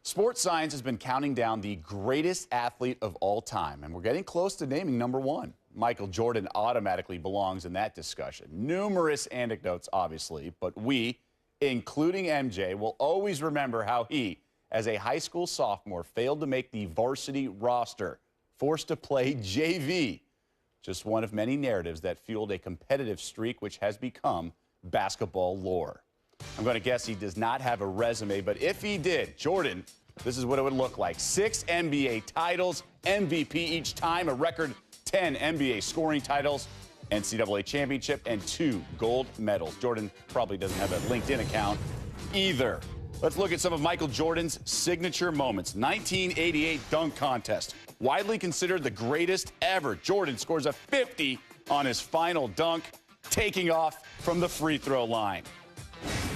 SportsScience has been counting down the greatest athlete of all time, and we're getting close to naming number one. Michael Jordan automatically belongs in that discussion. Numerous anecdotes, obviously, but we, including MJ, will always remember how he, as a high school sophomore, failed to make the varsity roster, forced to play JV. Just one of many narratives that fueled a competitive streak which has become basketball lore. I'm going to guess he does not have a resume, but if he did, Jordan, this is what it would look like. 6 NBA titles, MVP each time, a record 10 NBA scoring titles, NCAA championship, and 2 gold medals. Jordan probably doesn't have a LinkedIn account either. Let's look at some of Michael Jordan's signature moments. 1988 dunk contest, widely considered the greatest ever. Jordan scores a 50 on his final dunk, taking off from the free throw line.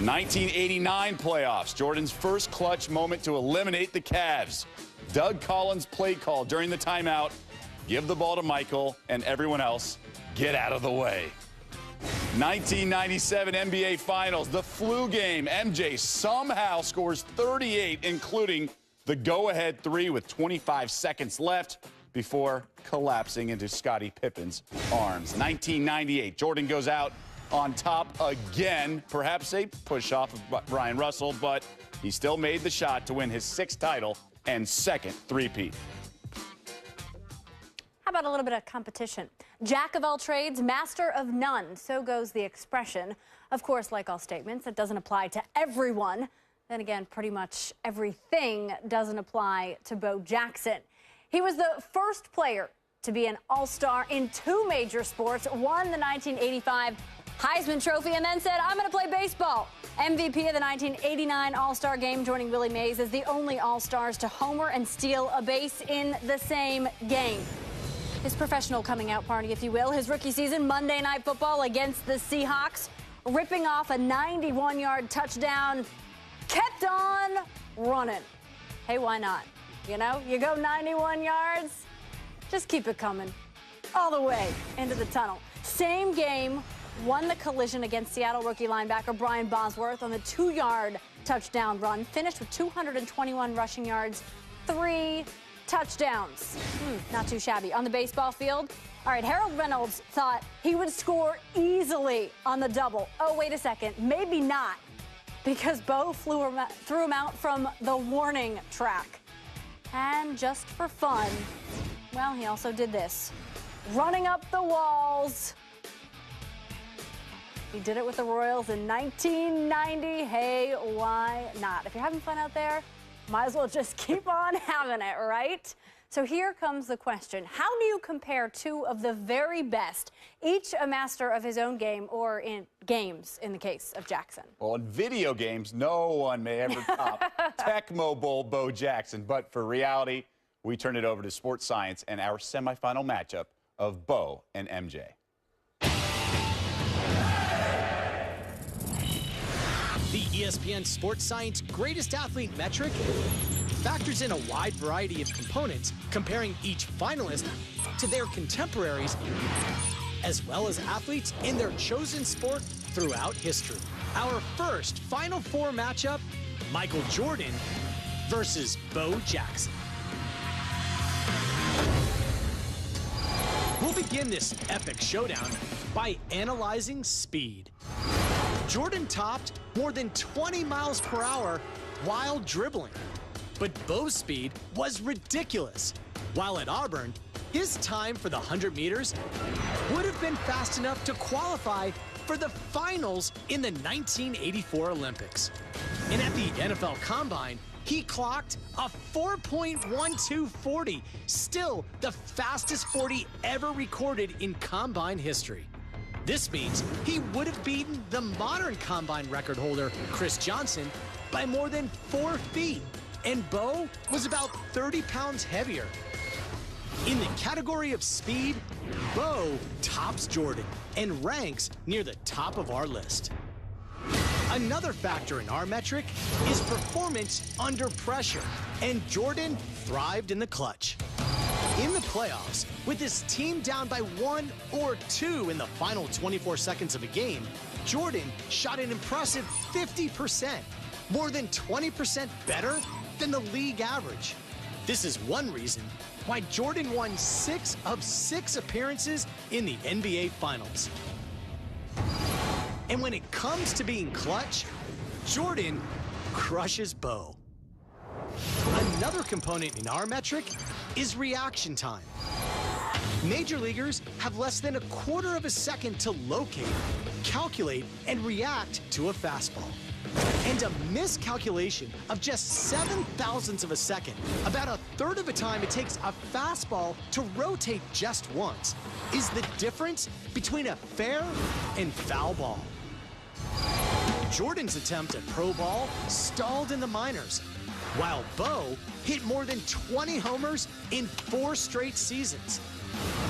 1989 playoffs, Jordan's first clutch moment to eliminate the Cavs. Doug Collins' play call during the timeout, give the ball to Michael and everyone else, get out of the way. 1997 NBA Finals, the flu game. MJ somehow scores 38, including the go-ahead 3 with 25 seconds left before collapsing into Scottie Pippen's arms. 1998, Jordan goes out on top again, perhaps a push-off of Brian Russell, but he still made the shot to win his 6th title and 2nd three-peat. How about a little bit of competition? Jack of all trades, master of none. So goes the expression. Of course, like all statements, it doesn't apply to everyone. Then again, pretty much everything doesn't apply to Bo Jackson. He was the first player to be an all-star in 2 major sports, won the 1985 Heisman Trophy, and then said, I'm going to play baseball. MVP of the 1989 All-Star Game, joining Willie Mays as the only All-Stars to homer and steal a base in the same game. His professional coming out party, if you will, his rookie season, Monday Night Football against the Seahawks, ripping off a 91-yard touchdown, kept on running. Hey, why not? You know, you go 91 yards, just keep it coming all the way into the tunnel. Same game, won the collision against Seattle rookie linebacker Brian Bosworth on the 2-yard touchdown run, finished with 221 rushing yards, 3 touchdowns. Not too shabby. On the baseball field, all right, Harold Reynolds thought he would score easily on the double. Oh, wait a second, maybe not, because Bo threw him out from the warning track. And just for fun, well, he also did this. Running up the walls. He did it with the Royals in 1990. Hey, why not? If you're having fun out there, might as well just keep on having it, right? So here comes the question. How do you compare 2 of the very best, each a master of his own game, or in games in the case of Jackson? Well, in video games, no one may ever top Tecmo Bowl Bo Jackson. But for reality, we turn it over to SportsScience and our semifinal matchup of Bo and MJ. The ESPN SportsScience Greatest Athlete metric factors in a wide variety of components, comparing each finalist to their contemporaries, as well as athletes in their chosen sport throughout history. Our first Final Four matchup, Michael Jordan versus Bo Jackson. We'll begin this epic showdown by analyzing speed. Jordan topped more than 20 miles per hour while dribbling. But Bo's speed was ridiculous. While at Auburn, his time for the 100 meters would have been fast enough to qualify for the finals in the 1984 Olympics. And at the NFL Combine, he clocked a 4.1240, still the fastest 40 ever recorded in Combine history. This means he would have beaten the modern Combine record holder, Chris Johnson, by more than 4 feet. And Bo was about 30 pounds heavier. In the category of speed, Bo tops Jordan and ranks near the top of our list. Another factor in our metric is performance under pressure, and Jordan thrived in the clutch. In the playoffs, with his team down by 1 or 2 in the final 24 seconds of a game, Jordan shot an impressive 50%, more than 20% better than the league average. This is one reason why Jordan won 6 of 6 appearances in the NBA Finals. And when it comes to being clutch, Jordan crushes Bo. Another component in our metric is reaction time. Major leaguers have less than a quarter of a second to locate, calculate, and react to a fastball. And a miscalculation of just 7 thousandths of a second, about a third of the time it takes a fastball to rotate just once, is the difference between a fair and foul ball. Jordan's attempt at pro ball stalled in the minors, while Bo hit more than 20 homers in 4 straight seasons.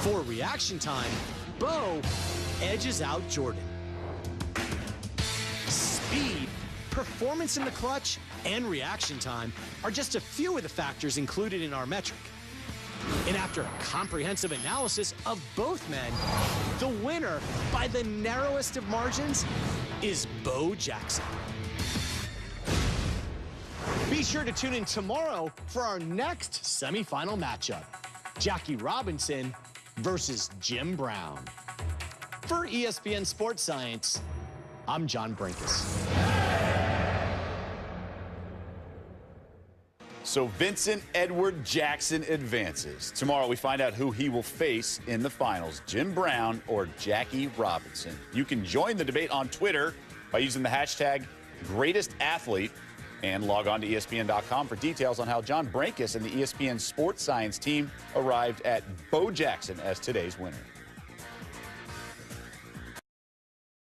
For reaction time, Bo edges out Jordan. Speed, performance in the clutch, and reaction time are just a few of the factors included in our metric. And after a comprehensive analysis of both men, the winner by the narrowest of margins is Bo Jackson. Be sure to tune in tomorrow for our next semifinal matchup, Jackie Robinson versus Jim Brown. For ESPN Sports Science, I'm John Brinkus. So Vincent Edward Jackson advances. Tomorrow we find out who he will face in the finals, Jim Brown or Jackie Robinson. You can join the debate on Twitter by using the hashtag #GreatestAthlete and log on to ESPN.com for details on how John Brinkus and the ESPN Sports Science team arrived at Bo Jackson as today's winner.